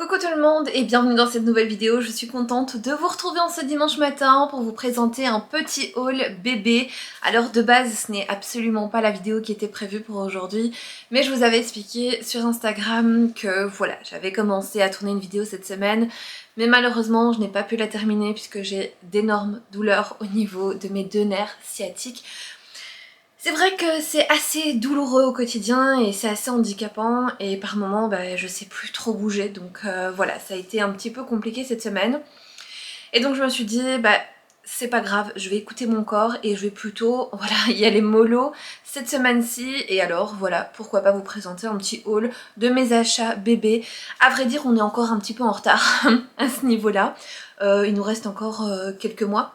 Coucou tout le monde et bienvenue dans cette nouvelle vidéo. Je suis contente de vous retrouver en ce dimanche matin pour vous présenter un petit haul bébé. Alors de base ce n'est absolument pas la vidéo qui était prévue pour aujourd'hui, mais je vous avais expliqué sur Instagram que voilà, j'avais commencé à tourner une vidéo cette semaine, mais malheureusement je n'ai pas pu la terminer puisque j'ai d'énormes douleurs au niveau de mes deux nerfs sciatiques. C'est vrai que c'est assez douloureux au quotidien et c'est assez handicapant et par moments je sais plus trop bouger, donc voilà, ça a été un petit peu compliqué cette semaine. Et donc je me suis dit c'est pas grave, je vais écouter mon corps et je vais plutôt voilà, y aller mollo cette semaine-ci. Et alors voilà, pourquoi pas vous présenter un petit haul de mes achats bébés. À vrai dire on est encore un petit peu en retard à ce niveau-là, il nous reste encore quelques mois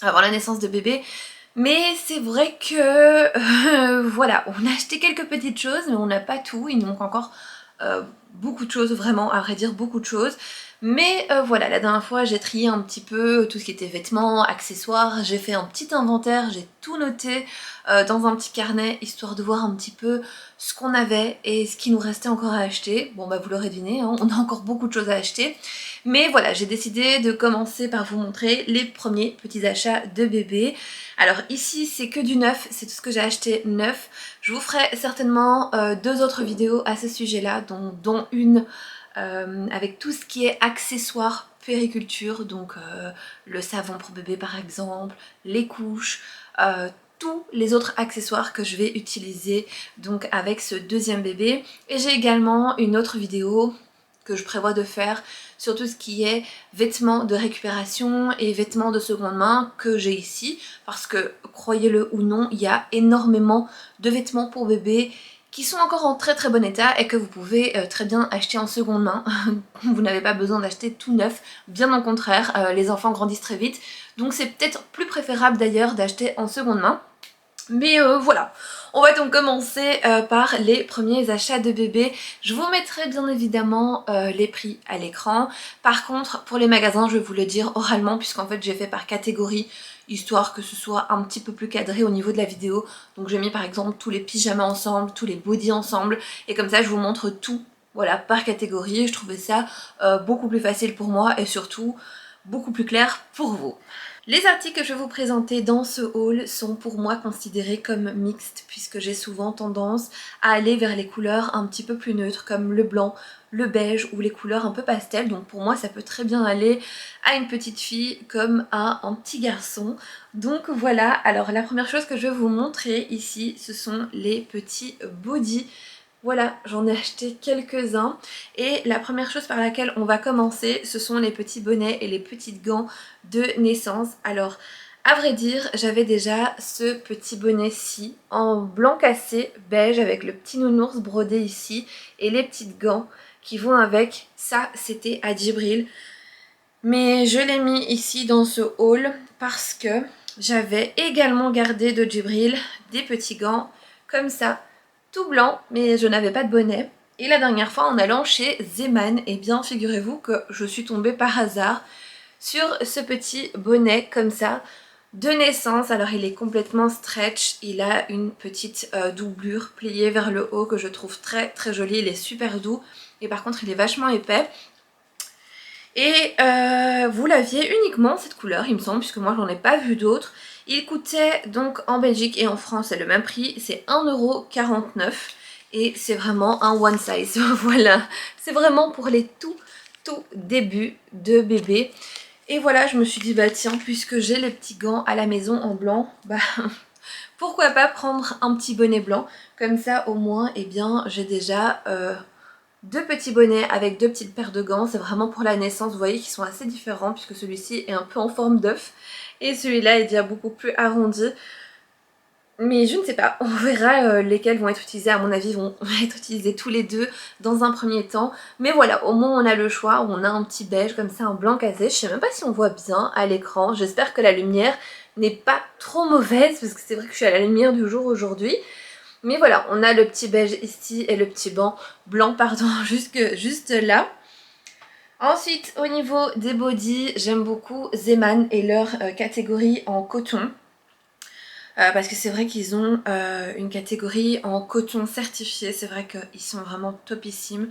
avant la naissance de bébé. Mais c'est vrai que voilà, on a acheté quelques petites choses mais on n'a pas tout, il nous manque encore beaucoup de choses, vraiment à vrai dire beaucoup de choses. Mais voilà, la dernière fois j'ai trié un petit peu tout ce qui était vêtements, accessoires, j'ai fait un petit inventaire, j'ai tout noté dans un petit carnet histoire de voir un petit peu ce qu'on avait et ce qui nous restait encore à acheter. Bon bah vous l'aurez deviné, hein, on a encore beaucoup de choses à acheter. Mais voilà, j'ai décidé de commencer par vous montrer les premiers petits achats de bébé. Alors ici c'est que du neuf, c'est tout ce que j'ai acheté neuf. Je vous ferai certainement deux autres vidéos à ce sujet-là, dont une avec tout ce qui est accessoires périculture, donc le savon pour bébé par exemple, les couches, tous les autres accessoires que je vais utiliser donc avec ce deuxième bébé. Et j'ai également une autre vidéo que je prévois de faire sur tout ce qui est vêtements de récupération et vêtements de seconde main que j'ai ici, parce que croyez-le ou non, il y a énormément de vêtements pour bébé qui sont encore en très très bon état et que vous pouvez très bien acheter en seconde main. Vous n'avez pas besoin d'acheter tout neuf, bien au contraire, les enfants grandissent très vite, donc c'est peut-être plus préférable d'ailleurs d'acheter en seconde main. Mais voilà, on va donc commencer par les premiers achats de bébé. Je vous mettrai bien évidemment les prix à l'écran. Par contre, pour les magasins, je vais vous le dire oralement, puisqu'en fait j'ai fait par catégorie, histoire que ce soit un petit peu plus cadré au niveau de la vidéo. Donc j'ai mis par exemple tous les pyjamas ensemble, tous les bodys ensemble, et comme ça je vous montre tout, voilà, par catégorie. Je trouvais ça beaucoup plus facile pour moi et surtout beaucoup plus clair pour vous. Les articles que je vais vous présenter dans ce haul sont pour moi considérés comme mixtes, puisque j'ai souvent tendance à aller vers les couleurs un petit peu plus neutres comme le blanc, le beige ou les couleurs un peu pastel. Donc pour moi ça peut très bien aller à une petite fille comme à un petit garçon. Donc voilà, alors la première chose que je vais vous montrer ici, ce sont les petits bodys. Voilà, j'en ai acheté quelques-uns et la première chose par laquelle on va commencer, ce sont les petits bonnets et les petites gants de naissance. Alors, à vrai dire, j'avais déjà ce petit bonnet-ci en blanc cassé, beige, avec le petit nounours brodé ici et les petites gants qui vont avec. Ça, c'était à Djibril. Mais je l'ai mis ici dans ce haul parce que j'avais également gardé de Djibril des petits gants comme ça, tout blanc, mais je n'avais pas de bonnet. Et la dernière fois en allant chez Zeman, eh bien figurez-vous que je suis tombée par hasard sur ce petit bonnet comme ça de naissance. Alors il est complètement stretch, il a une petite doublure pliée vers le haut que je trouve très très jolie, il est super doux et par contre il est vachement épais. Et vous l'aviez uniquement cette couleur il me semble, puisque moi j'en ai pas vu d'autres. Il coûtait donc en Belgique et en France c'est le même prix, c'est 1,49 € et c'est vraiment un one size. Voilà, c'est vraiment pour les tout débuts de bébé. Et voilà, je me suis dit bah tiens, puisque j'ai les petits gants à la maison en blanc, bah pourquoi pas prendre un petit bonnet blanc. Comme ça au moins, eh bien j'ai déjà deux petits bonnets avec deux petites paires de gants. C'est vraiment pour la naissance, vous voyez qu'ils sont assez différents puisque celui-ci est un peu en forme d'œuf et celui-là est déjà beaucoup plus arrondi. Mais je ne sais pas, on verra lesquels vont être utilisés. À mon avis, vont être utilisés tous les deux dans un premier temps. Mais voilà, au moins on a le choix, on a un petit beige comme ça, un blanc casé. Je sais même pas si on voit bien à l'écran. J'espère que la lumière n'est pas trop mauvaise parce que c'est vrai que je suis à la lumière du jour aujourd'hui. Mais voilà, on a le petit beige ici et le petit blanc pardon, juste là. Ensuite, au niveau des bodys, j'aime beaucoup Zeman et leur catégorie en coton. Parce que c'est vrai qu'ils ont une catégorie en coton certifié, c'est vrai qu'ils sont vraiment topissimes.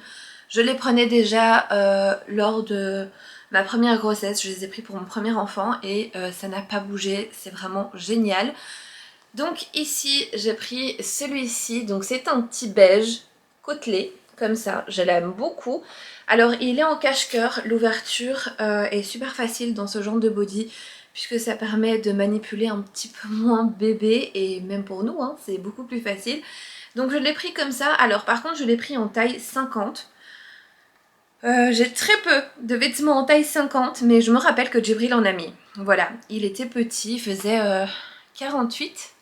Je les prenais déjà lors de ma première grossesse, je les ai pris pour mon premier enfant et ça n'a pas bougé, c'est vraiment génial. Donc ici j'ai pris celui-ci, donc c'est un petit beige côtelé, comme ça, je l'aime beaucoup. Alors il est en cache-cœur, l'ouverture est super facile dans ce genre de body, puisque ça permet de manipuler un petit peu moins bébé, et même pour nous, hein, c'est beaucoup plus facile. Donc je l'ai pris comme ça, alors par contre je l'ai pris en taille 50. J'ai très peu de vêtements en taille 50, mais je me rappelle que Djibril en a mis. Voilà, il était petit, il faisait 48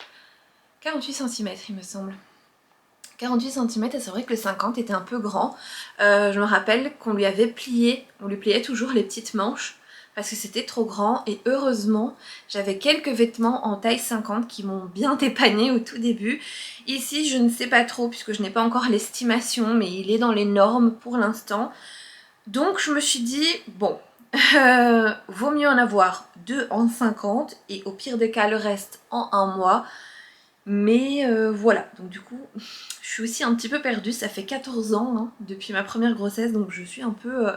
cm il me semble. 48 cm et c'est vrai que le 50 était un peu grand. Je me rappelle qu'on lui avait plié, on lui pliait toujours les petites manches parce que c'était trop grand et heureusement j'avais quelques vêtements en taille 50 qui m'ont bien dépanné au tout début. Ici je ne sais pas trop puisque je n'ai pas encore l'estimation mais il est dans les normes pour l'instant. Donc je me suis dit bon, vaut mieux en avoir 2 en 50 et au pire des cas le reste en 1 mois. Mais voilà, donc du coup, je suis aussi un petit peu perdue, ça fait 14 ans hein, depuis ma première grossesse, donc je suis un peu...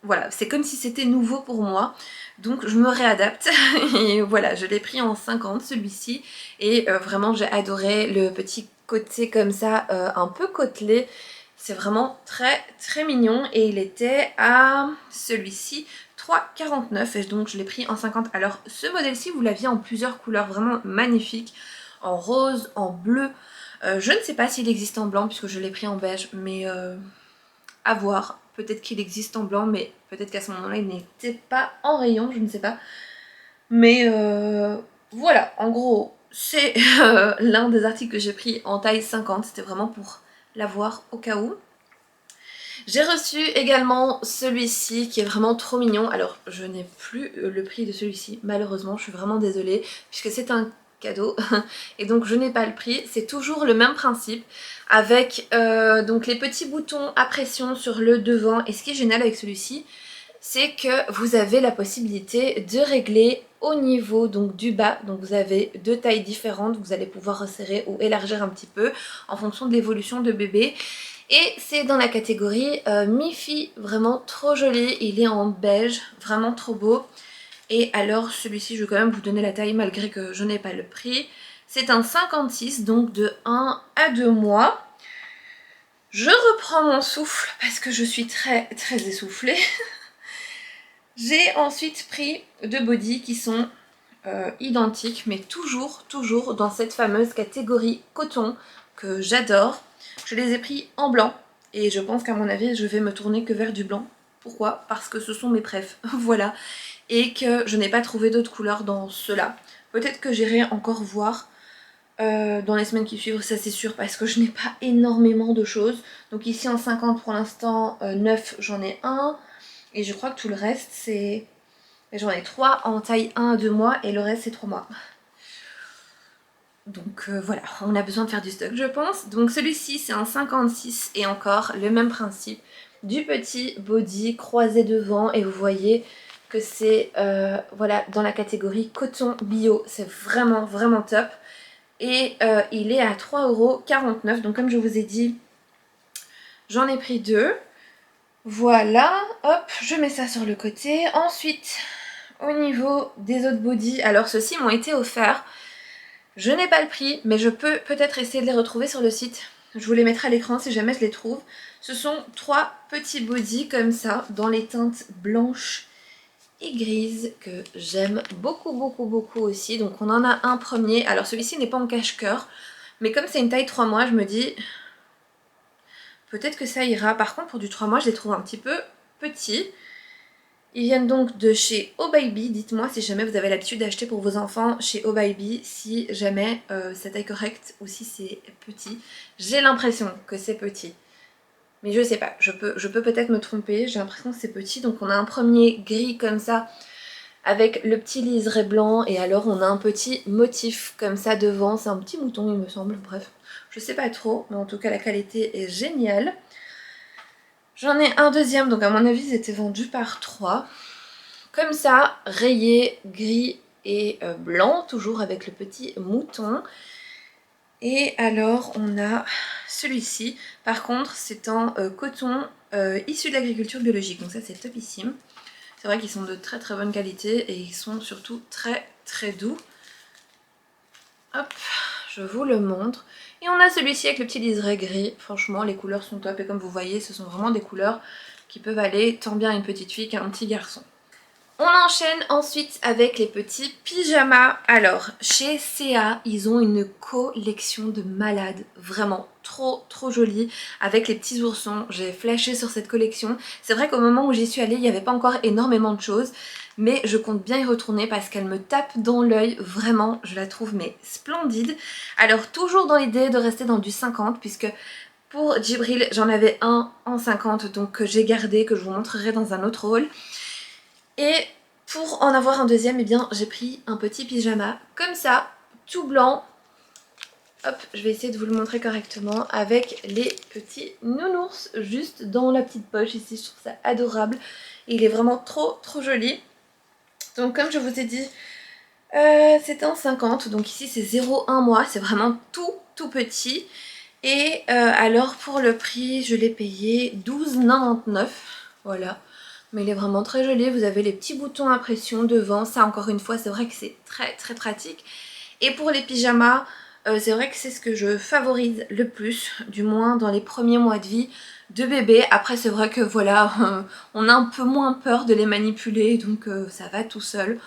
voilà, c'est comme si c'était nouveau pour moi, donc je me réadapte, et voilà, je l'ai pris en 50 celui-ci, et vraiment j'ai adoré le petit côté comme ça, un peu côtelé, c'est vraiment très très mignon, et il était à celui-ci 3,49 et donc je l'ai pris en 50. Alors ce modèle-ci, vous l'aviez en plusieurs couleurs, vraiment magnifique, en rose, en bleu. Je ne sais pas s'il existe en blanc puisque je l'ai pris en beige, mais à voir. Peut-être qu'il existe en blanc, mais peut-être qu'à ce moment-là, il n'était pas en rayon, je ne sais pas. Mais voilà, en gros, c'est l'un des articles que j'ai pris en taille 50. C'était vraiment pour l'avoir au cas où. J'ai reçu également celui-ci qui est vraiment trop mignon. Alors, je n'ai plus le prix de celui-ci, malheureusement, je suis vraiment désolée, puisque c'est un cadeau et donc je n'ai pas le prix. C'est toujours le même principe avec donc les petits boutons à pression sur le devant, et ce qui est génial avec celui-ci c'est que vous avez la possibilité de régler au niveau donc du bas, donc vous avez 2 tailles différentes, vous allez pouvoir resserrer ou élargir un petit peu en fonction de l'évolution de bébé. Et c'est dans la catégorie mi-fi, vraiment trop joli, il est en beige, vraiment trop beau. Et alors celui-ci, je vais quand même vous donner la taille malgré que je n'ai pas le prix. C'est un 56, donc de 1 à 2 mois. Je reprends mon souffle parce que je suis très très essoufflée. J'ai ensuite pris 2 bodys qui sont identiques, mais toujours dans cette fameuse catégorie coton que j'adore. Je les ai pris en blanc et je pense qu'à mon avis, je vais me tourner que vers du blanc. Pourquoi? Parce que ce sont mes préfs, voilà. Et que je n'ai pas trouvé d'autres couleurs dans ceux-là. Peut-être que j'irai encore voir dans les semaines qui suivent, ça c'est sûr, parce que je n'ai pas énormément de choses. Donc ici en 50 pour l'instant, 9 j'en ai un. Et je crois que tout le reste c'est... J'en ai 3 en taille 1 à 2 mois et le reste c'est 3 mois. Donc voilà, on a besoin de faire du stock je pense. Donc celui-ci c'est un 56 et encore le même principe. Du petit body croisé devant et vous voyez que c'est voilà, dans la catégorie coton bio. C'est vraiment vraiment top. Et il est à 3,49 €. Donc comme je vous ai dit, j'en ai pris 2. Voilà, hop, je mets ça sur le côté. Ensuite, au niveau des autres bodys, alors ceux-ci m'ont été offerts. Je n'ai pas le prix, mais je peux peut-être essayer de les retrouver sur le site. Je vous les mettrai à l'écran si jamais je les trouve. Ce sont 3 petits bodys comme ça, dans les teintes blanches et grises, que j'aime beaucoup aussi. Donc on en a un premier. Alors celui-ci n'est pas en cache-cœur, mais comme c'est une taille 3 mois, je me dis... peut-être que ça ira. Par contre, pour du 3 mois, je les trouve un petit peu petits. Ils viennent donc de chez Oh Baby. Dites-moi si jamais vous avez l'habitude d'acheter pour vos enfants chez Oh Baby, si jamais c'est taille correcte ou si c'est petit. J'ai l'impression que c'est petit. Mais je sais pas, je peux peut-être me tromper. J'ai l'impression que c'est petit. Donc on a un premier gris comme ça, avec le petit liseré blanc. Et alors on a un petit motif comme ça devant. C'est un petit mouton il me semble, bref. Je sais pas trop, mais en tout cas la qualité est géniale. J'en ai un deuxième, donc à mon avis ils étaient vendus par 3. Comme ça, rayé, gris et blanc, toujours avec le petit mouton. Et alors on a celui-ci, par contre c'est en coton issu de l'agriculture biologique, donc ça c'est topissime. C'est vrai qu'ils sont de très très bonne qualité et ils sont surtout très très doux. Hop, je vous le montre. Et on a celui-ci avec le petit liseré gris. Franchement, les couleurs sont top et comme vous voyez, ce sont vraiment des couleurs qui peuvent aller tant bien à une petite fille qu'à un petit garçon. On enchaîne ensuite avec les petits pyjamas. Alors, chez CA, ils ont une collection de malades, vraiment trop trop jolie, avec les petits oursons. J'ai flashé sur cette collection. C'est vrai qu'au moment où j'y suis allée, il n'y avait pas encore énormément de choses, mais je compte bien y retourner parce qu'elle me tape dans l'œil, vraiment, je la trouve mais splendide. Alors, toujours dans l'idée de rester dans du 50, puisque pour Djibril, j'en avais un en 50, donc que j'ai gardé, que je vous montrerai dans un autre haul. Et pour en avoir un deuxième, eh bien j'ai pris un petit pyjama comme ça, tout blanc. Hop, je vais essayer de vous le montrer correctement avec les petits nounours juste dans la petite poche ici. Je trouve ça adorable. Et il est vraiment trop trop joli. Donc comme je vous ai dit, c'est un 50. Donc ici c'est 0,1 mois. C'est vraiment tout tout petit. Et alors pour le prix, je l'ai payé 12,99. Voilà. Mais il est vraiment très joli, vous avez les petits boutons à pression devant, ça encore une fois c'est vrai que c'est très très pratique. Et pour les pyjamas, c'est vrai que c'est ce que je favorise le plus, du moins dans les premiers mois de vie de bébé. Après c'est vrai que voilà, on a un peu moins peur de les manipuler, donc ça va tout seul.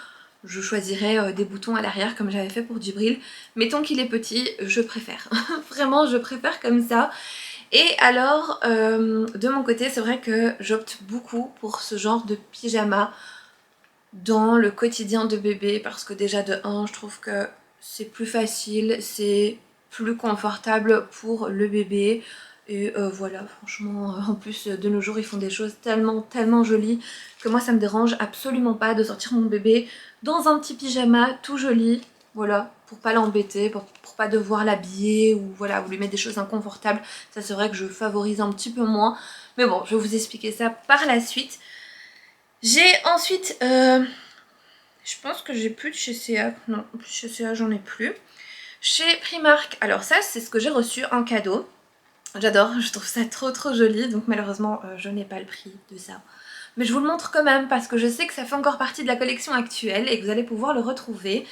Je choisirais des boutons à l'arrière comme j'avais fait pour Djibril. Mettons qu'il est petit, je préfère. Vraiment je préfère comme ça. Et alors, de mon côté, c'est vrai que j'opte beaucoup pour ce genre de pyjama dans le quotidien de bébé parce que déjà de 1, je trouve que c'est plus facile, c'est plus confortable pour le bébé. Et voilà, franchement, en plus de nos jours, ils font des choses tellement, tellement jolies que moi, ça me dérange absolument pas de sortir mon bébé dans un petit pyjama tout joli. Voilà, pour pas l'embêter, pour pas devoir l'habiller ou voilà, vous lui mettre des choses inconfortables. Ça c'est vrai que je favorise un petit peu moins. Mais bon, je vais vous expliquer ça par la suite. J'ai ensuite, je pense que j'ai plus de chez CA. Non, chez CA j'en ai plus. Chez Primark, alors ça c'est ce que j'ai reçu en cadeau. J'adore, je trouve ça trop trop joli. Donc malheureusement je n'ai pas le prix de ça. Mais je vous le montre quand même parce que je sais que ça fait encore partie de la collection actuelle et que vous allez pouvoir le retrouver.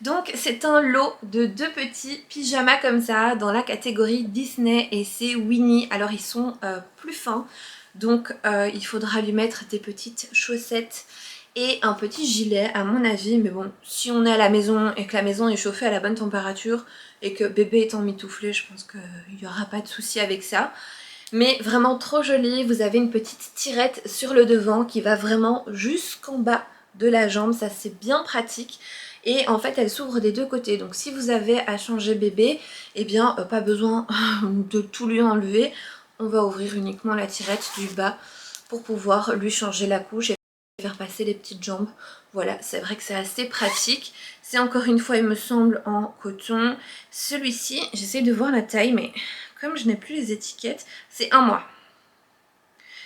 Donc c'est un lot de 2 petits pyjamas comme ça dans la catégorie Disney et c'est Winnie. Alors ils sont plus fins, donc il faudra lui mettre des petites chaussettes et un petit gilet à mon avis. Mais bon, si on est à la maison et que la maison est chauffée à la bonne température et que bébé est emmitouflé, je pense qu'il n'y aura pas de souci avec ça. Mais vraiment trop joli, vous avez une petite tirette sur le devant qui va vraiment jusqu'en bas de la jambe, ça c'est bien pratique. Et en fait elle s'ouvre des deux côtés, donc si vous avez à changer bébé, eh bien pas besoin de tout lui enlever. On va ouvrir uniquement la tirette du bas pour pouvoir lui changer la couche et faire passer les petites jambes. Voilà, c'est vrai que c'est assez pratique. C'est encore une fois il me semble en coton. Celui-ci, j'essaie de voir la taille mais comme je n'ai plus les étiquettes, c'est 1 mois.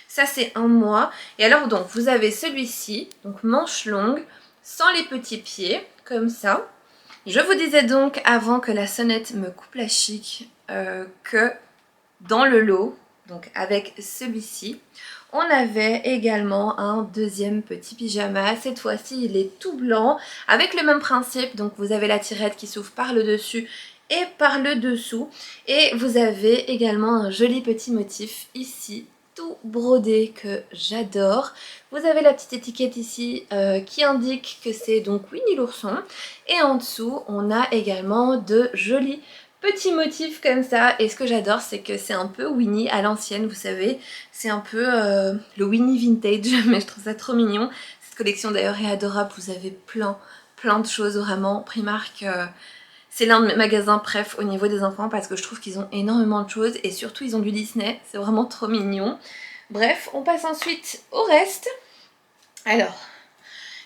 Ça c'est 1 mois. Et alors donc vous avez celui-ci, donc manche longue, sans les petits pieds, comme ça. Je vous disais donc avant que la sonnette me coupe la chic que dans le lot, donc avec celui-ci, on avait également un deuxième petit pyjama. Cette fois-ci il est tout blanc avec le même principe, donc vous avez la tirette qui s'ouvre par le dessus et par le dessous et vous avez également un joli petit motif ici tout brodé que j'adore. Vous avez la petite étiquette ici qui indique que c'est donc Winnie l'ourson et en dessous on a également de jolis petits motifs comme ça et ce que j'adore c'est que c'est un peu Winnie à l'ancienne, vous savez, c'est un peu le Winnie vintage mais je trouve ça trop mignon. Cette collection d'ailleurs est adorable, vous avez plein de choses vraiment. Primark c'est l'un de mes magasins préf au niveau des enfants parce que je trouve qu'ils ont énormément de choses et surtout ils ont du Disney, c'est vraiment trop mignon. Bref, on passe ensuite au reste. Alors,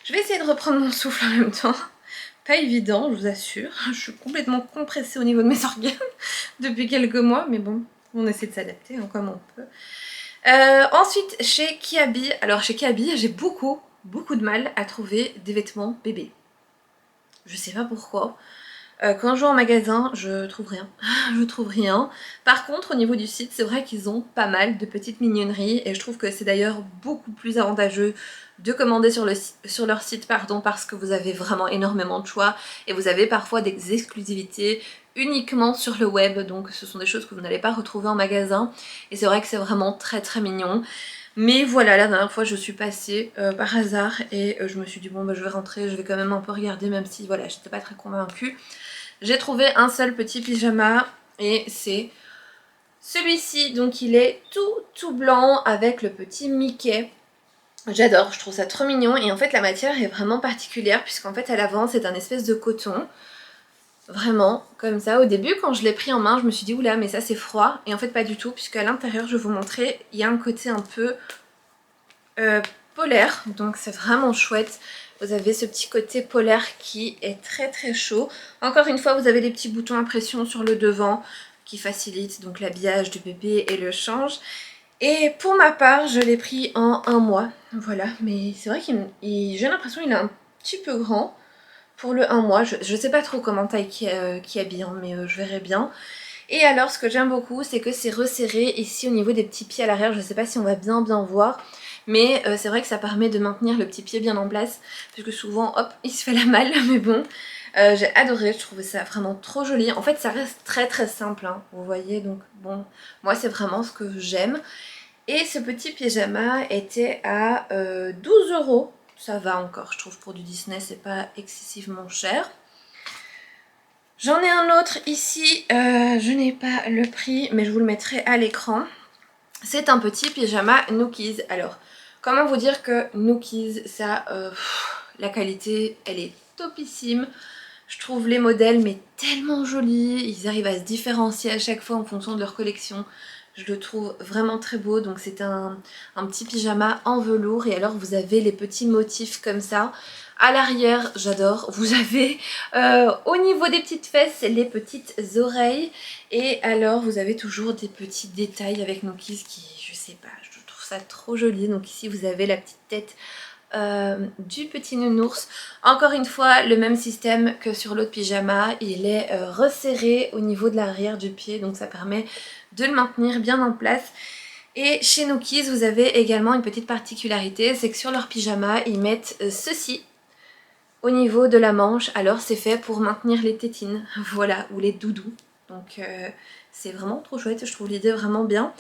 je vais essayer de reprendre mon souffle en même temps. Pas évident, je vous assure. Je suis complètement compressée au niveau de mes organes depuis quelques mois, mais bon, on essaie de s'adapter hein, comme on peut. Ensuite, chez Kiabi. Alors chez Kiabi, j'ai beaucoup de mal à trouver des vêtements bébés. Je sais pas pourquoi. Quand je vais en magasin, je trouve rien. Je trouve rien. Par contre, au niveau du site, c'est vrai qu'ils ont pas mal de petites mignonneries et je trouve que c'est d'ailleurs beaucoup plus avantageux de commander sur leur site, pardon, parce que vous avez vraiment énormément de choix et vous avez parfois des exclusivités uniquement sur le web, donc ce sont des choses que vous n'allez pas retrouver en magasin et c'est vrai que c'est vraiment très très mignon. Mais voilà, la dernière fois je suis passée par hasard et je me suis dit bon bah je vais rentrer, je vais quand même un peu regarder même si voilà j'étais pas très convaincue. J'ai trouvé un seul petit pyjama et c'est celui-ci, donc il est tout blanc avec le petit Mickey. J'adore, je trouve ça trop mignon et en fait la matière est vraiment particulière puisqu'en fait à l'avant c'est un espèce de coton. Vraiment, comme ça. Au début, quand je l'ai pris en main, je me suis dit oula, mais ça c'est froid. Et en fait, pas du tout, puisqu'à l'intérieur, je vais vous montrer, il y a un côté un peu polaire. Donc, c'est vraiment chouette. Vous avez ce petit côté polaire qui est très très chaud. Encore une fois, vous avez des petits boutons à pression sur le devant qui facilitent donc l'habillage du bébé et le change. Et pour ma part, je l'ai pris en un mois. Voilà, mais c'est vrai j'ai l'impression qu'il est un petit peu grand. Pour le un mois, je sais pas trop comment taille qui habille, hein, mais je verrai bien. Et alors ce que j'aime beaucoup c'est que c'est resserré ici au niveau des petits pieds à l'arrière, je sais pas si on va bien voir. Mais c'est vrai que ça permet de maintenir le petit pied bien en place. Parce que souvent hop il se fait la malle mais bon. J'ai adoré, je trouvais ça vraiment trop joli. En fait ça reste très très simple hein, vous voyez donc bon. Moi c'est vraiment ce que j'aime. Et ce petit pyjama était à 12 €. Ça va encore, je trouve, pour du Disney, c'est pas excessivement cher. J'en ai un autre ici, je n'ai pas le prix, mais je vous le mettrai à l'écran. C'est un petit pyjama Nookies. Alors, comment vous dire que Nookies, ça, la qualité, elle est topissime. Je trouve les modèles mais tellement jolis, ils arrivent à se différencier à chaque fois en fonction de leur collection. Je le trouve vraiment très beau, donc c'est un petit pyjama en velours et alors vous avez les petits motifs comme ça. À l'arrière, j'adore, vous avez au niveau des petites fesses les petites oreilles et alors vous avez toujours des petits détails avec Nookies qui, je sais pas, je trouve ça trop joli. Donc ici vous avez la petite tête du petit nounours. Encore une fois, le même système que sur l'autre pyjama, il est resserré au niveau de l'arrière du pied, donc ça permet de le maintenir bien en place. Et chez Nookies, vous avez également une petite particularité, c'est que sur leur pyjama, ils mettent ceci au niveau de la manche. Alors c'est fait pour maintenir les tétines, voilà, ou les doudous. Donc c'est vraiment trop chouette, je trouve l'idée vraiment bien.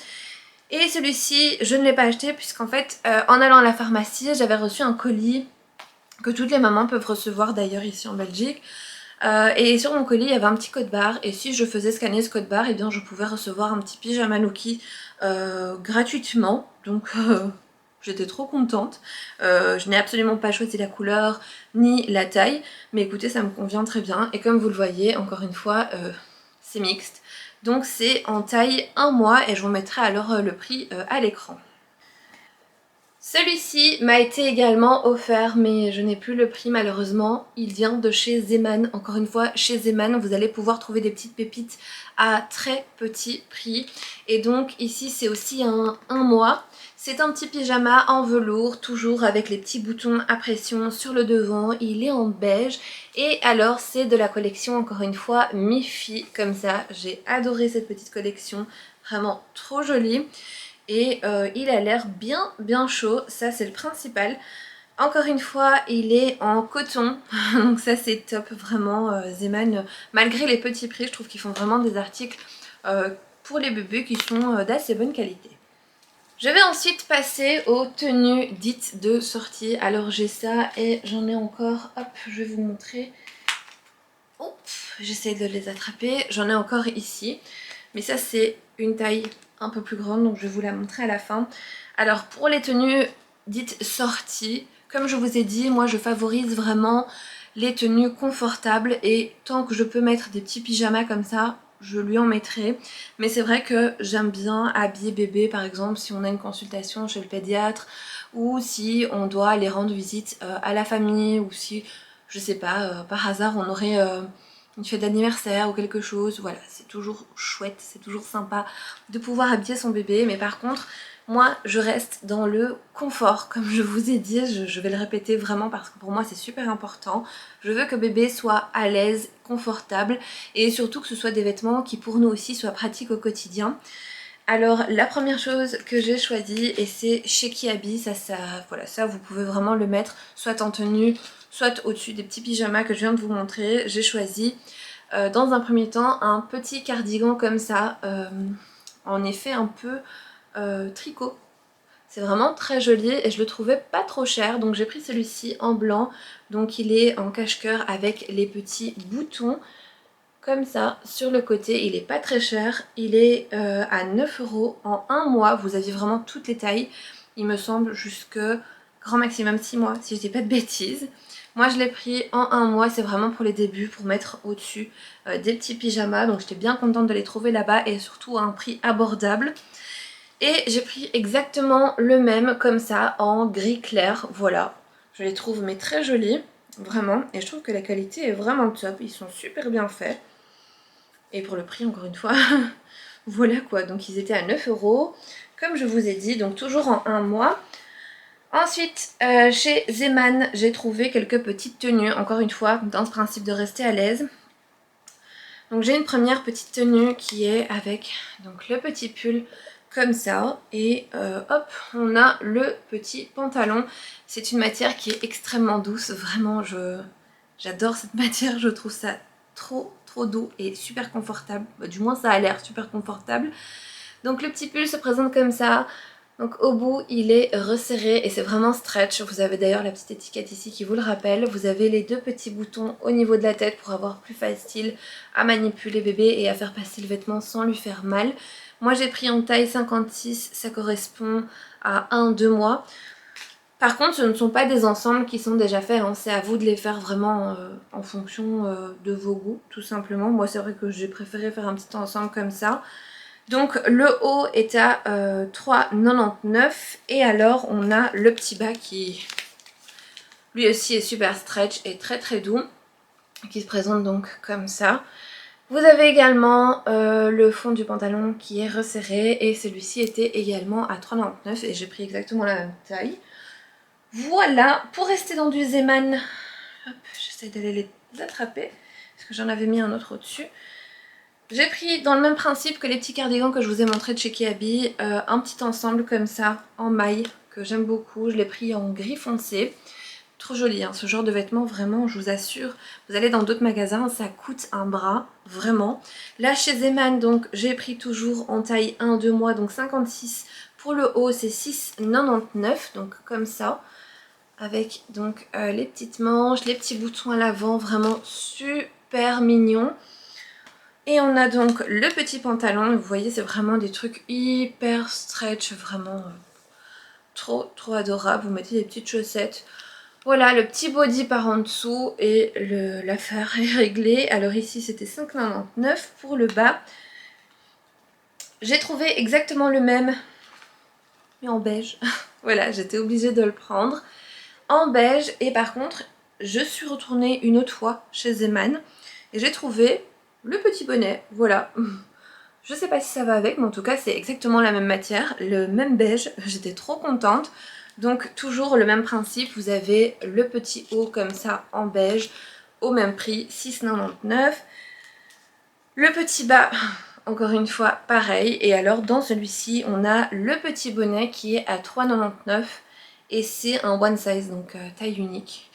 Et celui-ci, je ne l'ai pas acheté puisqu'en fait, en allant à la pharmacie, j'avais reçu un colis que toutes les mamans peuvent recevoir d'ailleurs ici en Belgique. Et sur mon colis, il y avait un petit code barre et si je faisais scanner ce code barre, eh bien je pouvais recevoir un petit pyjama Nookie gratuitement. Donc j'étais trop contente. Je n'ai absolument pas choisi la couleur ni la taille, mais écoutez, ça me convient très bien. Et comme vous le voyez, encore une fois, c'est mixte. Donc c'est en taille 1 mois et je vous mettrai alors le prix à l'écran. Celui-ci m'a été également offert mais je n'ai plus le prix malheureusement. Il vient de chez Zeman. Encore une fois, chez Zeman, vous allez pouvoir trouver des petites pépites à très petit prix. Et donc ici c'est aussi un mois. C'est un petit pyjama en velours, toujours avec les petits boutons à pression sur le devant. Il est en beige et alors c'est de la collection encore une fois mi-fi comme ça. J'ai adoré cette petite collection, vraiment trop jolie. Et il a l'air bien chaud, ça c'est le principal. Encore une fois, il est en coton, donc ça c'est top, vraiment Zeman, malgré les petits prix, je trouve qu'ils font vraiment des articles pour les bébés qui sont d'assez bonne qualité. Je vais ensuite passer aux tenues dites de sortie. Alors j'ai ça et j'en ai encore, hop, je vais vous montrer. Hop, j'essaie de les attraper, j'en ai encore ici. Mais ça c'est une taille un peu plus grande, donc je vais vous la montrer à la fin. Alors pour les tenues dites sorties, comme je vous ai dit, moi je favorise vraiment les tenues confortables et tant que je peux mettre des petits pyjamas comme ça, je lui en mettrai. Mais c'est vrai que j'aime bien habiller bébé par exemple si on a une consultation chez le pédiatre ou si on doit aller rendre visite à la famille ou si, je sais pas, par hasard on aurait une fête d'anniversaire ou quelque chose. Voilà, c'est toujours chouette, c'est toujours sympa de pouvoir habiller son bébé. Mais par contre, Moi, je reste dans le confort, comme je vous ai dit, je vais le répéter vraiment parce que pour moi c'est super important. Je veux que bébé soit à l'aise, confortable et surtout que ce soit des vêtements qui pour nous aussi soient pratiques au quotidien. Alors la première chose que j'ai choisie, et c'est chez Kiabi, voilà, ça vous pouvez vraiment le mettre soit en tenue, soit au-dessus des petits pyjamas que je viens de vous montrer. J'ai choisi dans un premier temps un petit cardigan comme ça, en effet un peu tricot. C'est vraiment très joli et je le trouvais pas trop cher, donc j'ai pris celui-ci en blanc. Donc il est en cache-cœur avec les petits boutons comme ça sur le côté. Il est pas très cher, il est à 9 € en un mois. Vous aviez vraiment toutes les tailles, il me semble jusque grand maximum 6 mois si je dis pas de bêtises. Moi je l'ai pris en un mois, c'est vraiment pour les débuts, pour mettre au-dessus des petits pyjamas. Donc j'étais bien contente de les trouver là-bas et surtout à un prix abordable. Et j'ai pris exactement le même comme ça en gris clair, voilà. Je les trouve mais très jolis, vraiment. Et je trouve que la qualité est vraiment top, ils sont super bien faits. Et pour le prix encore une fois, voilà quoi. Donc ils étaient à 9 €, comme je vous ai dit, donc toujours en un mois. Ensuite, chez Zeman, j'ai trouvé quelques petites tenues, encore une fois, dans ce principe de rester à l'aise. Donc j'ai une première petite tenue qui est avec donc le petit pull comme ça et hop on a le petit pantalon. C'est une matière qui est extrêmement douce, vraiment j'adore cette matière, je trouve ça trop doux et super confortable, du moins ça a l'air super confortable. Donc le petit pull se présente comme ça. Donc au bout il est resserré et c'est vraiment stretch. Vous avez d'ailleurs la petite étiquette ici qui vous le rappelle. Vous avez les deux petits boutons au niveau de la tête pour avoir plus facile à manipuler bébé et à faire passer le vêtement sans lui faire mal. Moi j'ai pris en taille 56, ça correspond à 1-2 mois. Par contre ce ne sont pas des ensembles qui sont déjà faits, hein. C'est à vous de les faire vraiment en fonction de vos goûts tout simplement. Moi c'est vrai que j'ai préféré faire un petit ensemble comme ça. Donc le haut est à 3,99 € et alors on a le petit bas qui lui aussi est super stretch et très doux, qui se présente donc comme ça. Vous avez également le fond du pantalon qui est resserré et celui-ci était également à 3,99 € et j'ai pris exactement la même taille. Voilà, pour rester dans du Zeman, j'essaie d'aller les attraper parce que j'en avais mis un autre au-dessus. J'ai pris dans le même principe que les petits cardigans que je vous ai montré de chez Kiabi, un petit ensemble comme ça en maille que j'aime beaucoup. Je l'ai pris en gris foncé. Trop joli, hein, ce genre de vêtements, vraiment, je vous assure. Vous allez dans d'autres magasins, ça coûte un bras, vraiment. Là, chez Zeman, donc, j'ai pris toujours en taille 1-2 mois, donc 56. Pour le haut, c'est 6,99, donc comme ça. Avec donc les petites manches, les petits boutons à l'avant, vraiment super mignon. Et on a donc le petit pantalon, vous voyez c'est vraiment des trucs hyper stretch, vraiment trop adorable. Vous mettez des petites chaussettes. Voilà, le petit body par en dessous et l'affaire est réglée. Alors ici c'était 5,99 € pour le bas. J'ai trouvé exactement le même, mais en beige. Voilà, j'étais obligée de le prendre en beige. Et par contre, je suis retournée une autre fois chez Zeman et j'ai trouvé le petit bonnet, voilà. Je sais pas si ça va avec, mais en tout cas c'est exactement la même matière, le même beige, j'étais trop contente. Donc toujours le même principe, vous avez le petit haut comme ça en beige, au même prix, 6,99 €. Le petit bas, encore une fois, pareil. Et alors dans celui-ci, on a le petit bonnet qui est à 3,99 € et c'est un one size, donc taille unique.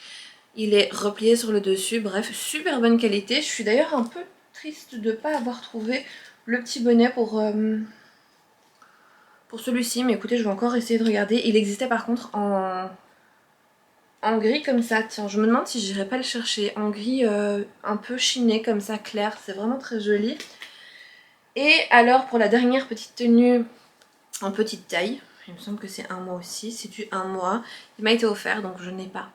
Il est replié sur le dessus, bref, super bonne qualité. Je suis d'ailleurs un peu triste de ne pas avoir trouvé le petit bonnet pour celui-ci, mais écoutez, je vais encore essayer de regarder. Il existait par contre en gris comme ça. Tiens, je me demande si j'irai pas le chercher. En gris un peu chiné comme ça, clair. C'est vraiment très joli. Et alors pour la dernière petite tenue en petite taille, il me semble que c'est un mois aussi, c'est du 1 mois. Il m'a été offert donc je n'ai pas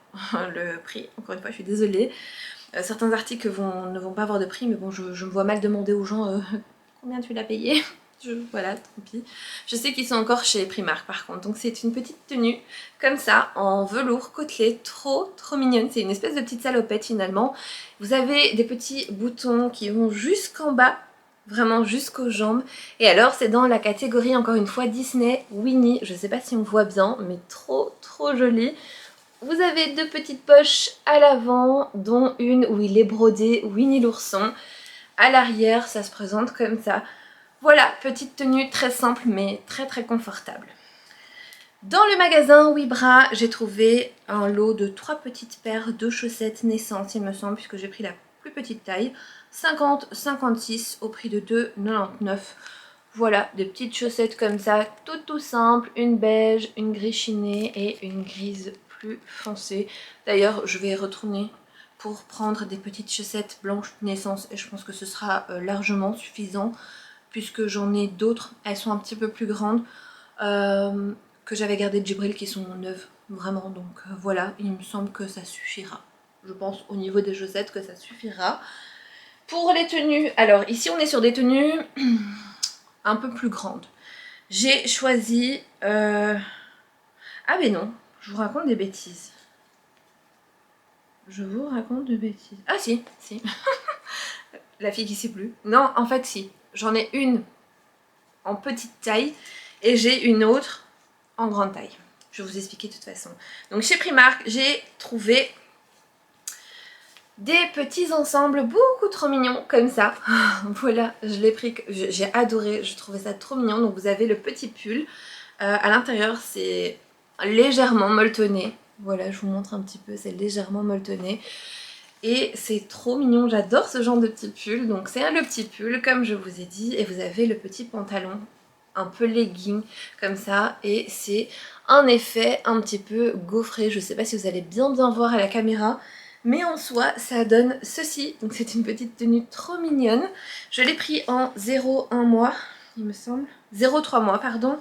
le prix. Encore une fois, je suis désolée. Certains articles ne vont pas avoir de prix, mais bon, je me vois mal demander aux gens combien tu l'as payé. Voilà, tant pis. Je sais qu'ils sont encore chez Primark par contre. Donc c'est une petite tenue comme ça, en velours côtelé, trop mignonne. C'est une espèce de petite salopette finalement. Vous avez des petits boutons qui vont jusqu'en bas vraiment jusqu'aux jambes. Et alors c'est dans la catégorie encore une fois Disney Winnie, je sais pas si on voit bien mais trop joli. Vous avez deux petites poches à l'avant dont une où il est brodé Winnie l'ourson. À l'arrière ça se présente comme ça. Voilà, petite tenue très simple mais très confortable. Dans le magasin Webra, j'ai trouvé un lot de 3 petites paires de chaussettes naissantes, il me semble, puisque j'ai pris la plus petite taille. 50-56 au prix de 2,99 €. Voilà, des petites chaussettes comme ça, tout simple, une beige, une gris chiné et une grise plus foncée. D'ailleurs, je vais retourner pour prendre des petites chaussettes blanches naissance et je pense que ce sera largement suffisant puisque j'en ai d'autres, elles sont un petit peu plus grandes. Que j'avais gardé de Djibril qui sont neuves, vraiment, donc voilà, il me semble que ça suffira. Je pense au niveau des chaussettes que ça suffira. Pour les tenues, alors ici on est sur des tenues un peu plus grandes. J'ai choisi... Ah mais non, je vous raconte des bêtises. Je vous raconte des bêtises. Ah si. La fille qui sait plus. Non, en fait si. J'en ai une en petite taille et j'ai une autre en grande taille. Je vais vous expliquer de toute façon. Donc chez Primark, j'ai trouvé des petits ensembles beaucoup trop mignons comme ça. Voilà, je l'ai pris, j'ai adoré, je trouvais ça trop mignon. Donc vous avez le petit pull. À l'intérieur, c'est légèrement molletonné. Voilà, je vous montre un petit peu, c'est légèrement molletonné. Et c'est trop mignon, j'adore ce genre de petit pull. Donc c'est le petit pull, comme je vous ai dit. Et vous avez le petit pantalon un peu legging comme ça et c'est un effet un petit peu gaufré. Je sais pas si vous allez bien voir à la caméra mais en soi ça donne ceci. Donc c'est une petite tenue trop mignonne. Je l'ai pris en 0,1 mois il me semble, 0,3 mois pardon,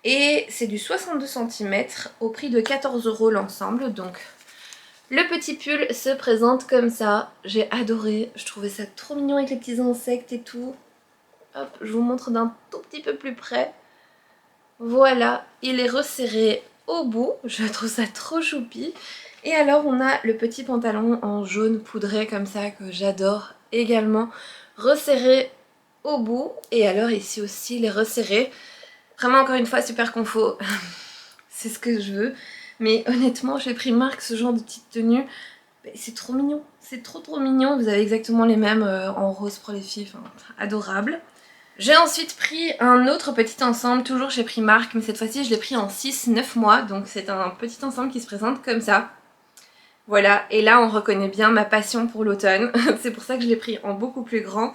et c'est du 62 cm au prix de 14 € l'ensemble. Donc le petit pull se présente comme ça, j'ai adoré, je trouvais ça trop mignon avec les petits insectes et tout. Hop, je vous montre d'un tout petit peu plus près. Voilà, il est resserré au bout, je trouve ça trop choupi. Et alors on a le petit pantalon en jaune poudré comme ça que j'adore également, resserré au bout. Et alors ici aussi il est resserré, vraiment encore une fois super confo, c'est ce que je veux. Mais honnêtement j'ai pris Primark, ce genre de petite tenue, c'est trop mignon, c'est trop mignon. Vous avez exactement les mêmes en rose pour les filles, enfin, adorable. J'ai ensuite pris un autre petit ensemble, toujours chez Primark, mais cette fois-ci je l'ai pris en 6-9 mois, donc c'est un petit ensemble qui se présente comme ça. Voilà, et là on reconnaît bien ma passion pour l'automne, c'est pour ça que je l'ai pris en beaucoup plus grand.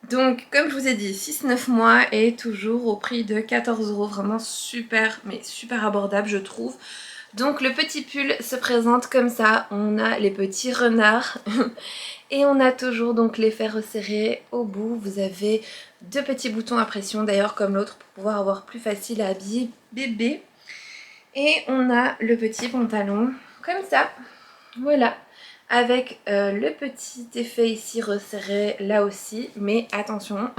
Donc comme je vous ai dit, 6-9 mois et toujours au prix de 14 €, vraiment super, mais super abordable je trouve. Donc le petit pull se présente comme ça, on a les petits renards et on a toujours donc l'effet resserré au bout. Vous avez deux petits boutons à pression d'ailleurs comme l'autre pour pouvoir avoir plus facile à habiller bébé. Et on a le petit pantalon comme ça, voilà, avec le petit effet ici resserré là aussi, mais attention.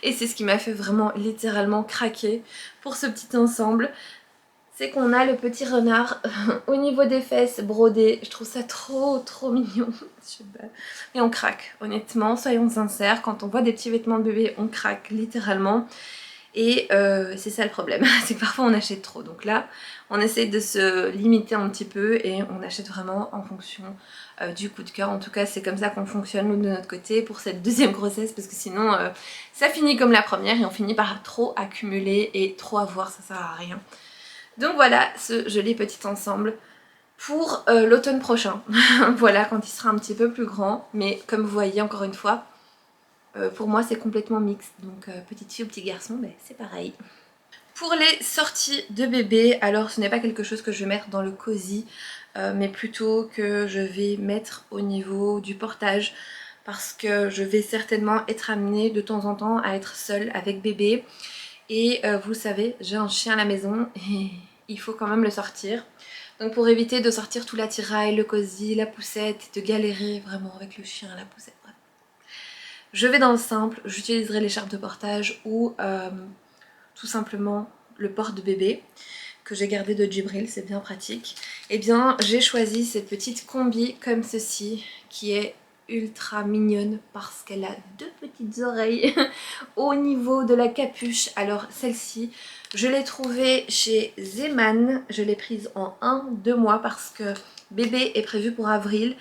Et c'est ce qui m'a fait vraiment littéralement craquer pour ce petit ensemble. C'est qu'on a le petit renard au niveau des fesses brodé. Je trouve ça trop mignon. Je sais pas. Et on craque, honnêtement, soyons sincères. Quand on voit des petits vêtements de bébé, on craque littéralement. Et c'est ça le problème, c'est que parfois on achète trop. Donc là, on essaie de se limiter un petit peu et on achète vraiment en fonction du coup de cœur. En tout cas, c'est comme ça qu'on fonctionne nous de notre côté pour cette deuxième grossesse, parce que sinon ça finit comme la première et on finit par trop accumuler et trop avoir, ça sert à rien. Donc voilà ce joli petit ensemble pour l'automne prochain. Voilà, quand il sera un petit peu plus grand. Mais comme vous voyez, encore une fois, pour moi c'est complètement mixte. Donc petite fille ou petit garçon, ben, c'est pareil. Pour les sorties de bébé, alors ce n'est pas quelque chose que je vais mettre dans le cosy, mais plutôt que je vais mettre au niveau du portage. Parce que je vais certainement être amenée de temps en temps à être seule avec bébé. Et vous savez, j'ai un chien à la maison et il faut quand même le sortir. Donc pour éviter de sortir tout l'attirail, le cosy, la poussette et de galérer vraiment avec le chien, la poussette, bref. Je vais dans le simple, j'utiliserai l'écharpe de portage ou tout simplement le porte de bébé que j'ai gardé de Djibril, c'est bien pratique. Et bien j'ai choisi cette petite combi comme ceci qui est ultra mignonne parce qu'elle a deux petites oreilles au niveau de la capuche. Alors celle-ci, je l'ai trouvée chez Zeman, je l'ai prise en 1-2 mois parce que bébé est prévu pour avril.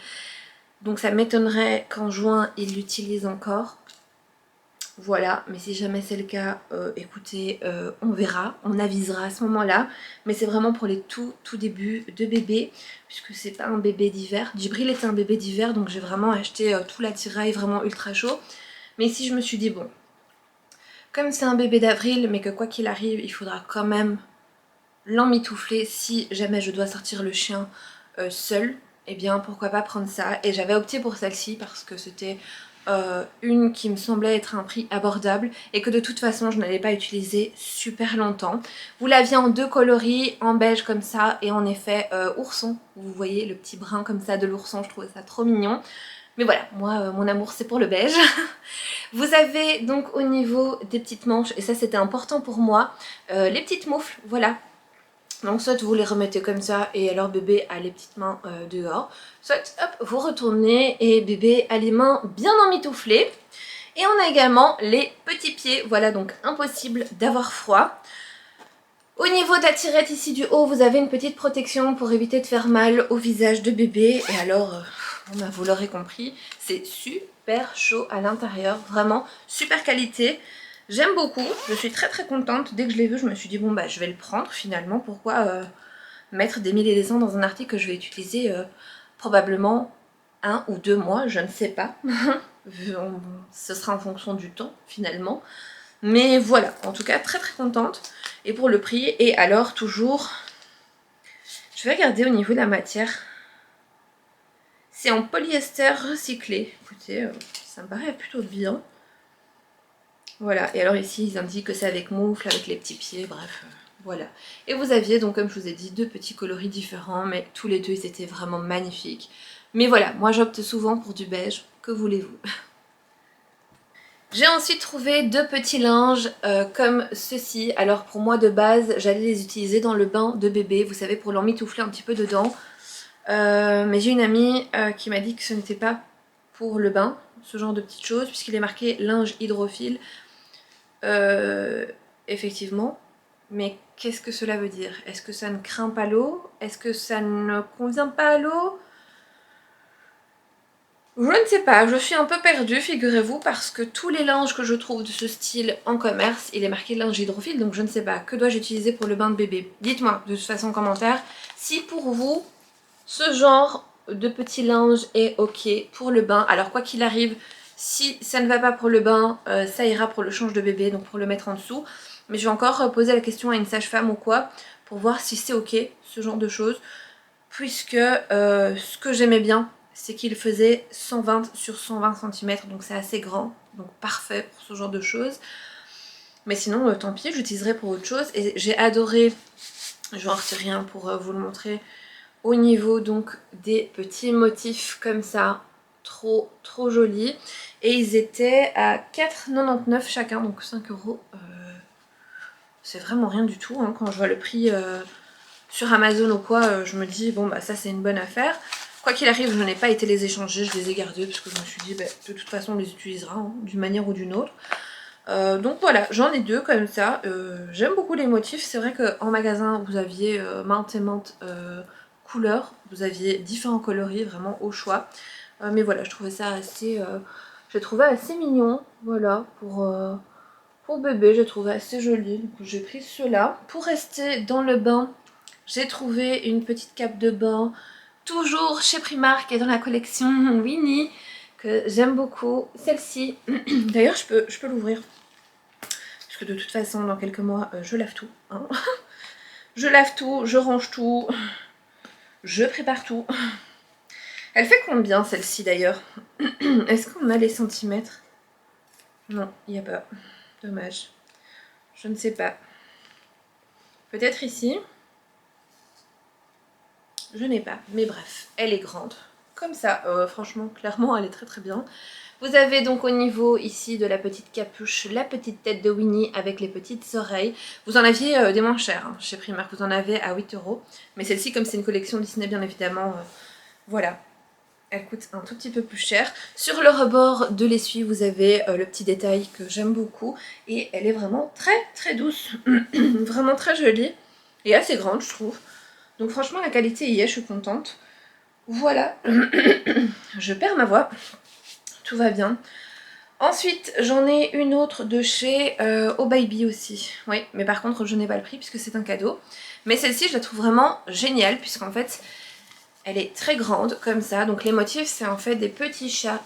Donc ça m'étonnerait qu'en juin il l'utilise encore. Voilà, mais si jamais c'est le cas, écoutez, on verra, on avisera à ce moment-là. Mais c'est vraiment pour les tout débuts de bébé, puisque c'est pas un bébé d'hiver. Djibril était un bébé d'hiver, donc j'ai vraiment acheté tout l'attirail vraiment ultra chaud. Mais ici je me suis dit, bon, comme c'est un bébé d'avril, mais que quoi qu'il arrive, il faudra quand même l'emmitoufler si jamais je dois sortir le chien seul, et bien pourquoi pas prendre ça. Et j'avais opté pour celle-ci parce que c'était une qui me semblait être à un prix abordable et que de toute façon je n'allais pas utiliser super longtemps. Vous l'aviez en 2 coloris, en beige comme ça et en effet ourson. Vous voyez le petit brin comme ça de l'ourson, je trouvais ça trop mignon. Mais voilà, moi mon amour c'est pour le beige. Vous avez donc au niveau des petites manches, et ça c'était important pour moi, les petites moufles, voilà. Donc soit vous les remettez comme ça et alors bébé a les petites mains dehors, soit hop vous retournez et bébé a les mains bien emmitouflées. Et on a également les petits pieds, voilà, donc impossible d'avoir froid. Au niveau de la tirette ici du haut, vous avez une petite protection pour éviter de faire mal au visage de bébé. Et alors, bon, vous l'aurez compris, c'est super chaud à l'intérieur, vraiment super qualité. J'aime beaucoup, je suis très contente. Dès que je l'ai vu, je me suis dit bon bah je vais le prendre finalement. Pourquoi mettre des mille et des cents dans un article que je vais utiliser probablement 1 ou 2 mois, je ne sais pas. Ce sera en fonction du temps finalement. Mais voilà, en tout cas très contente. Et pour le prix, et alors toujours, je vais regarder au niveau de la matière. C'est en polyester recyclé. Écoutez, ça me paraît plutôt bien. Voilà, et alors ici ils indiquent que c'est avec moufle, avec les petits pieds, bref, voilà. Et vous aviez donc comme je vous ai dit 2 petits coloris différents, mais tous les deux ils étaient vraiment magnifiques. Mais voilà, moi j'opte souvent pour du beige, que voulez-vous. J'ai ensuite trouvé 2 petits linges comme ceci. Alors pour moi de base j'allais les utiliser dans le bain de bébé, vous savez, pour l'emmitoufler un petit peu dedans. Mais j'ai une amie qui m'a dit que ce n'était pas pour le bain, ce genre de petites choses, puisqu'il est marqué linge hydrophile. Effectivement, mais qu'est-ce que cela veut dire? Est-ce que ça ne craint pas l'eau? Est-ce que ça ne convient pas à l'eau? Je ne sais pas, je suis un peu perdue, figurez-vous, parce que tous les linges que je trouve de ce style en commerce, il est marqué linge hydrophile, donc je ne sais pas, que dois-je utiliser pour le bain de bébé? Dites-moi de toute façon en commentaire si pour vous, ce genre de petit linge est ok pour le bain. Alors quoi qu'il arrive, si ça ne va pas pour le bain, ça ira pour le change de bébé, donc pour le mettre en dessous. Mais je vais encore poser la question à une sage-femme ou quoi, pour voir si c'est ok, ce genre de choses. Puisque ce que j'aimais bien, c'est qu'il faisait 120 sur 120 cm, donc c'est assez grand, donc parfait pour ce genre de choses. Mais sinon, tant pis, j'utiliserai pour autre chose. Et j'ai adoré, je vais en retirer un pour vous le montrer, au niveau donc des petits motifs comme ça, trop jolis. Et ils étaient à 4,99 chacun, donc 5 €. C'est vraiment rien du tout, hein. Quand je vois le prix sur Amazon ou quoi, je me dis bon bah ça c'est une bonne affaire. Quoi qu'il arrive, je n'ai pas été les échanger, je les ai gardés parce que je me suis dit bah, de toute façon on les utilisera hein, d'une manière ou d'une autre. Donc voilà, j'en ai 2 comme ça. J'aime beaucoup les motifs. C'est vrai qu'en magasin vous aviez maintes et maintes couleurs, vous aviez différents coloris vraiment au choix. Mais voilà, je trouvais ça assez, j'ai trouvé assez mignon. Voilà, pour bébé, j'ai trouvé assez joli. Donc j'ai pris ceux-là. Pour rester dans le bain, j'ai trouvé une petite cape de bain, toujours chez Primark et dans la collection Winnie, que j'aime beaucoup. Celle-ci, d'ailleurs je peux l'ouvrir. Parce que de toute façon, dans quelques mois, je lave tout. Hein. Je lave tout, je range tout, je prépare tout. Elle fait combien celle-ci d'ailleurs? Est-ce qu'on a les centimètres? Non, il n'y a pas. Dommage. Je ne sais pas. Peut-être ici. Je n'ai pas. Mais bref, elle est grande. Comme ça, franchement, clairement, elle est très bien. Vous avez donc au niveau ici de la petite capuche, la petite tête de Winnie avec les petites oreilles. Vous en aviez des moins chers hein, chez Primark, vous en avez à 8 €. Mais celle-ci, comme c'est une collection Disney bien évidemment, voilà. elle coûte un tout petit peu plus cher. Sur le rebord de l'essuie, vous avez le petit détail que j'aime beaucoup. Et elle est vraiment très douce. Vraiment très jolie. Et assez grande, je trouve. Donc franchement, la qualité y est, je suis contente. Voilà. Je perds ma voix. Tout va bien. Ensuite, j'en ai une autre de chez Oh Baby aussi. Oui, mais par contre, je n'ai pas le prix puisque c'est un cadeau. Mais celle-ci, je la trouve vraiment géniale puisqu'en fait, elle est très grande comme ça. Donc les motifs, c'est en fait des petits chats.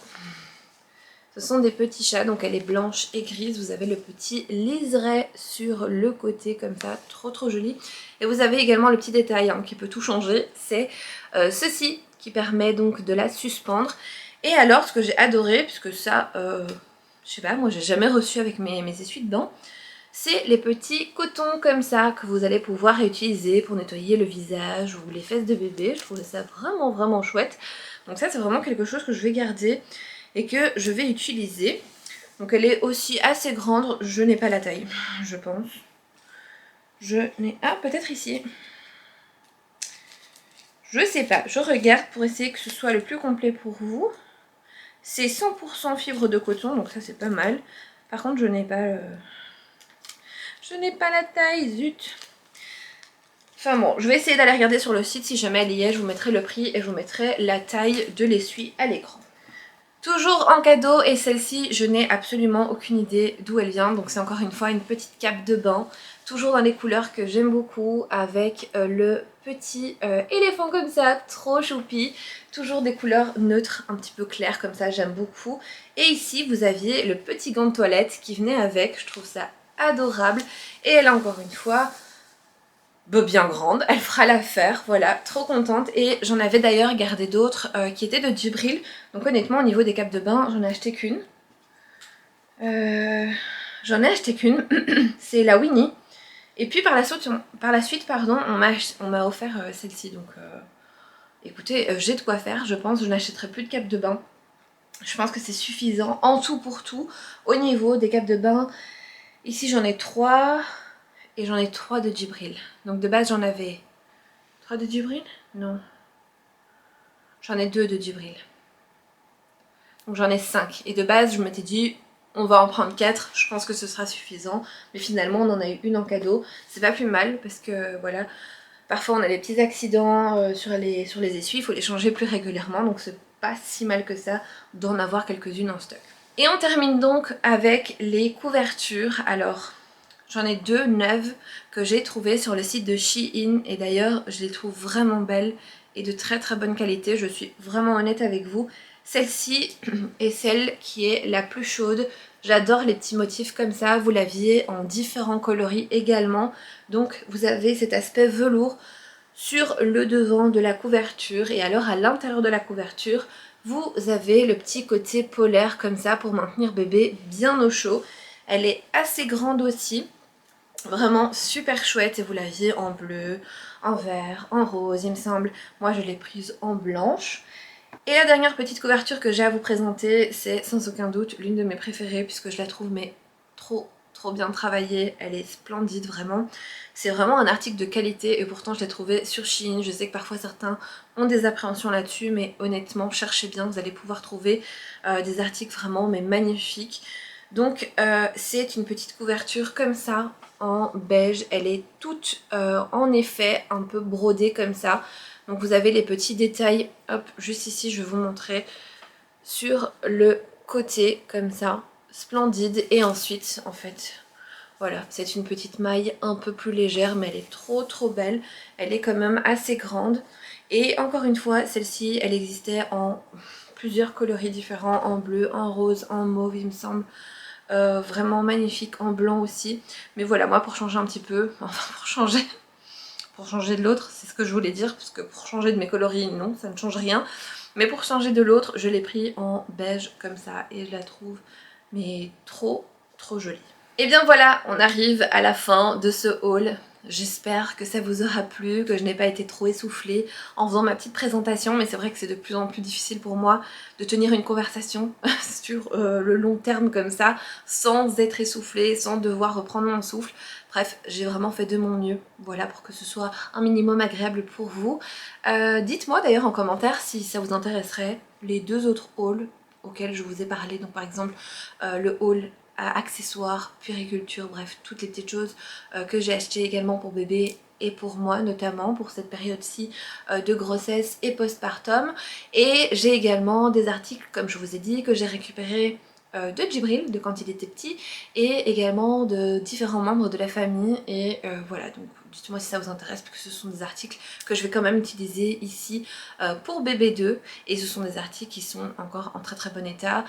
Ce sont des petits chats, donc elle est blanche et grise. Vous avez le petit liseré sur le côté comme ça, trop joli. Et vous avez également le petit détail hein, qui peut tout changer. C'est ceci qui permet donc de la suspendre. Et alors, ce que j'ai adoré, puisque ça, je sais pas, moi j'ai jamais reçu avec mes essuie-dents, c'est les petits cotons comme ça que vous allez pouvoir utiliser pour nettoyer le visage ou les fesses de bébé. Je trouvais ça vraiment chouette. Donc ça, c'est vraiment quelque chose que je vais garder et que je vais utiliser. Donc elle est aussi assez grande. Je n'ai pas la taille, je pense. Je n'ai... Ah, peut-être ici. Je sais pas. Je regarde pour essayer que ce soit le plus complet pour vous. C'est 100% fibre de coton, donc ça c'est pas mal. Par contre, je n'ai pas... Je n'ai pas la taille, zut. Enfin bon, je vais essayer d'aller regarder sur le site si jamais elle y est. Je vous mettrai le prix et je vous mettrai la taille de l'essuie à l'écran. Toujours en cadeau, et celle-ci, je n'ai absolument aucune idée d'où elle vient. Donc c'est encore une fois une petite cape de bain. Toujours dans les couleurs que j'aime beaucoup, avec le petit éléphant comme ça, trop choupi. Toujours des couleurs neutres, un petit peu claires comme ça, j'aime beaucoup. Et ici, vous aviez le petit gant de toilette qui venait avec. Je trouve ça adorable. Et elle a encore une fois... bien grande, elle fera l'affaire, voilà, trop contente. Et j'en avais d'ailleurs gardé d'autres qui étaient de Djibril. Donc honnêtement, au niveau des capes de bain, j'en ai acheté qu'une. C'est la Winnie. Et puis par la suite pardon, on m'a offert celle-ci. Donc écoutez, j'ai de quoi faire, je pense. Je n'achèterai plus de capes de bain. Je pense que c'est suffisant en tout pour tout. Au niveau des capes de bain, ici j'en ai 3. Et j'en ai 3 de Djibril. Donc de base j'en avais 3 de Djibril? Non. J'en ai 2 de Djibril. Donc j'en ai 5. Et de base je m'étais dit on va en prendre 4. Je pense que ce sera suffisant. Mais finalement on en a eu une en cadeau. C'est pas plus mal parce que voilà. Parfois on a des petits accidents sur les essuies. Il faut les changer plus régulièrement. Donc c'est pas si mal que ça d'en avoir quelques-unes en stock. Et on termine donc avec les couvertures. Alors... j'en ai 2 neuves que j'ai trouvées sur le site de Shein et d'ailleurs je les trouve vraiment belles et de très bonne qualité, je suis vraiment honnête avec vous. Celle-ci est celle qui est la plus chaude, j'adore les petits motifs comme ça, vous l'aviez en différents coloris également. Donc vous avez cet aspect velours sur le devant de la couverture et alors à l'intérieur de la couverture vous avez le petit côté polaire comme ça pour maintenir bébé bien au chaud. Elle est assez grande aussi. Vraiment super chouette et vous l'aviez en bleu, en vert, en rose il me semble. Moi je l'ai prise en blanche. Et la dernière petite couverture que j'ai à vous présenter, c'est sans aucun doute l'une de mes préférées puisque je la trouve mais trop bien travaillée. Elle est splendide vraiment. C'est vraiment un article de qualité et pourtant je l'ai trouvé sur Shein. Je sais que parfois certains ont des appréhensions là-dessus mais honnêtement cherchez bien, vous allez pouvoir trouver des articles vraiment mais magnifiques. Donc c'est une petite couverture comme ça en beige, elle est toute en effet un peu brodée comme ça. Donc vous avez les petits détails, hop, juste ici je vais vous montrer, sur le côté comme ça, splendide. Et ensuite en fait, voilà, c'est une petite maille un peu plus légère mais elle est trop belle. Elle est quand même assez grande. Et encore une fois, celle-ci, elle existait en plusieurs coloris différents, en bleu, en rose, en mauve il me semble. Vraiment magnifique en blanc aussi, mais voilà, moi pour changer un petit peu, enfin pour changer de l'autre, c'est ce que je voulais dire, parce que pour changer de mes coloris non, ça ne change rien, mais pour changer de l'autre je l'ai pris en beige comme ça et je la trouve mais trop jolie. Et bien voilà, on arrive à la fin de ce haul. J'espère que ça vous aura plu, que je n'ai pas été trop essoufflée en faisant ma petite présentation, mais c'est vrai que c'est de plus en plus difficile pour moi de tenir une conversation sur le long terme comme ça, sans être essoufflée, sans devoir reprendre mon souffle. Bref, j'ai vraiment fait de mon mieux, voilà, pour que ce soit un minimum agréable pour vous. Dites-moi d'ailleurs en commentaire si ça vous intéresserait les 2 autres hauls auxquels je vous ai parlé, donc par exemple le haul à accessoires, puériculture, bref, toutes les petites choses que j'ai achetées également pour bébé et pour moi notamment pour cette période-ci de grossesse et postpartum. Et j'ai également des articles, comme je vous ai dit, que j'ai récupérés de Djibril, de quand il était petit, et également de différents membres de la famille. Et voilà, donc dites-moi si ça vous intéresse, parce que ce sont des articles que je vais quand même utiliser ici pour bébé 2, et ce sont des articles qui sont encore en très très bon état.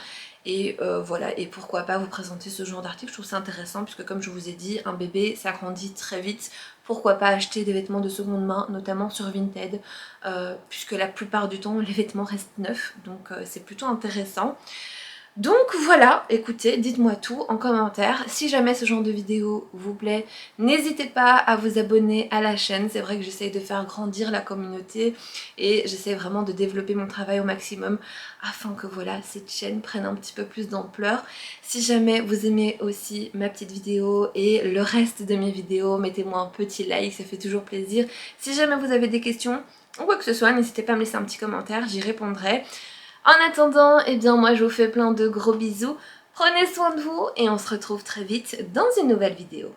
Et voilà, et pourquoi pas vous présenter ce genre d'article, je trouve ça intéressant, puisque comme je vous ai dit, un bébé ça grandit très vite. Pourquoi pas acheter des vêtements de seconde main, notamment sur Vinted, puisque la plupart du temps les vêtements restent neufs, donc c'est plutôt intéressant. Donc voilà, écoutez, dites-moi tout en commentaire. Si jamais ce genre de vidéo vous plaît, n'hésitez pas à vous abonner à la chaîne. C'est vrai que j'essaye de faire grandir la communauté et j'essaie vraiment de développer mon travail au maximum afin que voilà, cette chaîne prenne un petit peu plus d'ampleur. Si jamais vous aimez aussi ma petite vidéo et le reste de mes vidéos, mettez-moi un petit like, ça fait toujours plaisir. Si jamais vous avez des questions ou quoi que ce soit, n'hésitez pas à me laisser un petit commentaire, j'y répondrai. En attendant, eh bien moi je vous fais plein de gros bisous, prenez soin de vous et on se retrouve très vite dans une nouvelle vidéo.